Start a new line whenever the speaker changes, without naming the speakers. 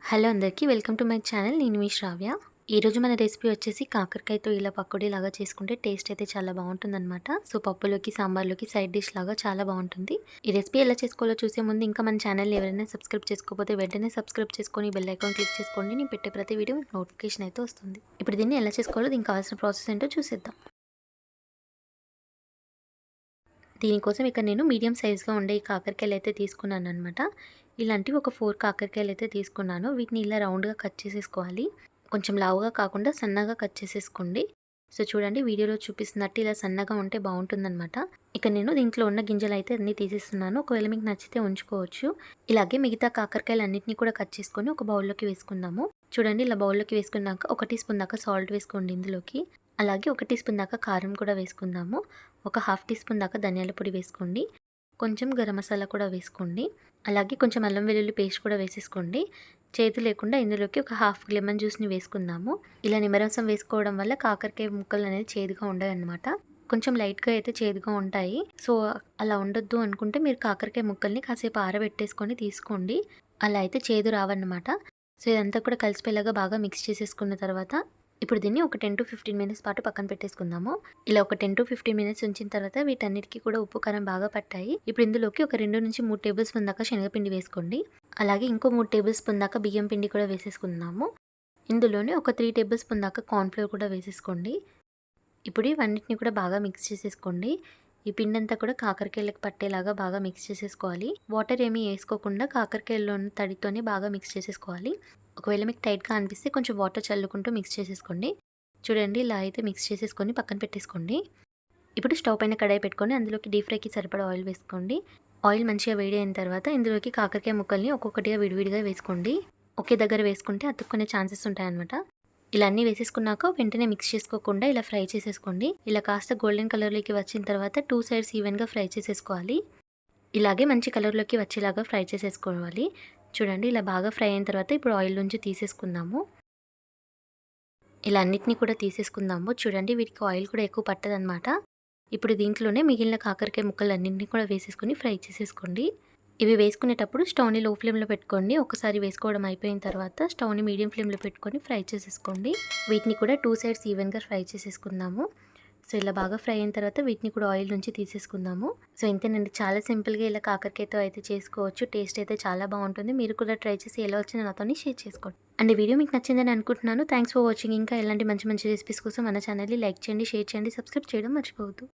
Hello అందరికీ welcome to my channel. నేను మీ శ్రావ్య. ఈరోజు మన రెసిపీ వచ్చేసి కాకరకాయతో ఇలా పకోడీ లాగా చేసుకుంటే టేస్ట్ అయితే చాలా బాగుంటుందన్నమాట. సో పప్పులోకి సాంబార్లోకి సైడ్ డిష్ లాగా చాలా బాగుంటుంది. ఈ రెసిపీ ఎలా చేసుకోవాలో చూసే ముందు ఇంకా మన ఛానల్ ఎవరైనా సబ్స్క్రైబ్ చేసుకోకపోతే వెంటనే సబ్స్క్రైబ్ చేసుకొని బెల్ ఐకాన్ క్లిక్ చేసుకోండి. నేను పెట్టే ప్రతి వీడియో మీకు నోటిఫికేషన్ అయితే వస్తుంది. ఇప్పుడు దీన్ని ఎలా చేసుకోవాలో దీనికి కావాల్సిన ప్రాసెస్ ఏంటో చూసేద్దాం. దీనికోసం ఇక్కడ నేను మీడియం సైజ్గా ఉండే ఈ కాకరకాయలు అయితే తీసుకున్నాను అనమాట. ఇలాంటివి ఒక 4 కాకరకాయలు అయితే తీసుకున్నాను. వీటిని ఇలా రౌండ్గా కట్ చేసేసుకోవాలి. కొంచెం లావుగా కాకుండా సన్నగా కట్ చేసేసుకోండి. సో చూడండి, వీడియోలో చూపిస్తున్నట్టు ఇలా సన్నగా ఉంటే బాగుంటుందన్నమాట. ఇక నేను దీంట్లో ఉన్న గింజలు అయితే అన్నీ తీసేస్తున్నాను. ఒకవేళ మీకు నచ్చితే ఉంచుకోవచ్చు. ఇలాగే మిగతా కాకరకాయలు అన్నింటినీ కూడా కట్ చేసుకొని ఒక బౌల్లోకి వేసుకుందాము. చూడండి, ఇలా బౌల్లోకి వేసుకున్నాక 1 టీ స్పూన్ దాకా సాల్ట్ వేసుకోండి ఇందులోకి. అలాగే 1 టీ స్పూన్ దాకా కారం కూడా వేసుకుందాము. ఒక 1/2 టీ స్పూన్ దాకా ధనియాల పొడి వేసుకోండి. కొంచెం గరం మసాలా కూడా వేసుకోండి. అలాగే కొంచెం అల్లం వెల్లుల్లి పేస్ట్ కూడా వేసేసుకోండి. చేదు లేకుండా ఇందులోకి ఒక హాఫ్ లెమన్ జ్యూస్ని వేసుకుందాము. ఇలా నిమ్మరసం వేసుకోవడం వల్ల కాకరకాయ ముక్కలు అనేది చేదుగా ఉండవన్నమాట. కొంచెం లైట్గా అయితే చేదుగా ఉంటాయి. సో అలా ఉండొద్దు అనుకుంటే మీరు కాకరకాయ ముక్కల్ని కాసేపు ఆరబెట్టేసుకొని తీసుకోండి. అలా అయితే చేదు రావన్నమాట. సో ఇదంతా కూడా కలిసిపోయేలాగా బాగా మిక్స్ చేసేసుకున్న తర్వాత ఇప్పుడు దీన్ని ఒక 10-15 మినిట్స్ పాటు పక్కన పెట్టేసుకుందాము. ఇలా ఒక 10-15 మినిట్స్ ఉంచిన తర్వాత వీటన్నిటికీ కూడా ఉప్పు కారం బాగా పట్టాయి. ఇప్పుడు ఇందులోకి ఒక 2-3 టేబుల్ స్పూన్ దాకా శనగపిండి వేసుకోండి. అలాగే ఇంకో 3 టేబుల్ స్పూన్ దాకా బియ్యం పిండి కూడా వేసేసుకుందాము. ఇందులోనే ఒక 3 టేబుల్ స్పూన్ దాకా కార్న్‌ఫ్లోర్ కూడా వేసేసుకోండి. ఇప్పుడు ఇవన్నిటిని కూడా బాగా మిక్స్ చేసేసుకోండి. ఈ పిండి అంతా కూడా కాకరకాయలకు పట్టేలాగా బాగా మిక్స్ చేసేసుకోవాలి. వాటర్ ఏమీ వేసుకోకుండా కాకరకాయల్లో ఉన్న తడితోనే బాగా మిక్స్ చేసేసుకోవాలి. ఒకవేళ మీకు టైట్గా అనిపిస్తే కొంచెం వాటర్ చల్లుకుంటూ మిక్స్ చేసేసుకోండి. చూడండి, ఇలా అయితే మిక్స్ చేసేసుకొని పక్కన పెట్టేసుకోండి. ఇప్పుడు స్టవ్ పైన కడాయి పెట్టుకొని అందులోకి డీప్ ఫ్రైకి సరిపడా ఆయిల్ వేసుకోండి. ఆయిల్ మంచిగా వేడి అయిన తర్వాత ఇందులోకి కాకరకాయ ముక్కల్ని ఒక్కొక్కటిగా విడివిడిగా వేసుకోండి. ఒకే దగ్గర వేసుకుంటే అతుక్కునే ఛాన్సెస్ ఉంటాయన్నమాట. ఇలా అన్నీ వేసేసుకున్నాక వెంటనే మిక్స్ చేసుకోకుండా ఇలా ఫ్రై చేసేసుకోండి. ఇలా కాస్త గోల్డెన్ కలర్లోకి వచ్చిన తర్వాత 2 సైడ్స్ ఈవెన్గా ఫ్రై చేసేసుకోవాలి. ఇలాగే మంచి కలర్లోకి వచ్చేలాగా ఫ్రై చేసేసుకోవాలి. చూడండి, ఇలా బాగా ఫ్రై అయిన తర్వాత ఇప్పుడు ఆయిల్ నుంచి తీసేసుకుందాము. ఇలా అన్నిటినీ కూడా తీసేసుకుందాము. చూడండి, వీటికి ఆయిల్ కూడా ఎక్కువ పట్టదనమాట. ఇప్పుడు దీంట్లోనే మిగిలిన కాకరకాయ ముక్కలు అన్నింటినీ కూడా వేసేసుకొని ఫ్రై చేసేసుకోండి. ఇవి వేసుకునేటప్పుడు స్టవ్ని లో ఫ్లేమ్లో పెట్టుకోండి. ఒకసారి వేసుకోవడం అయిపోయిన తర్వాత స్టవ్ని మీడియం ఫ్లేమ్లో పెట్టుకొని ఫ్రై చేసేసుకోండి. వీటిని కూడా 2 సైడ్స్ ఈవెన్గా ఫ్రై చేసేసుకుందాము. సో ఇలా బాగా ఫ్రై అయిన తర్వాత వీటిని కూడా ఆయిల్ నుంచి తీసేసుకుందాము. సో ఇంతేనండి, చాలా సింపుల్గా ఇలా కాకరకాయతో అయితే చేసుకోవచ్చు. టేస్ట్ అయితే చాలా బాగుంటుంది. మీరు కూడా ట్రై చేసి ఎలా వచ్చిందో నాతో షేర్ చేసుకోండి. అండ్ వీడియో మీకు నచ్చిందని అనుకుంటున్నాను. Thanks for watching. ఇంకా ఇలాంటి మంచి మంచి రెసిపీస్ కోసం మన ఛానల్ని లైక్ చేయండి, షేర్ చేయండి, సబ్స్క్రైబ్ చేయడం మర్చిపోవద్దు.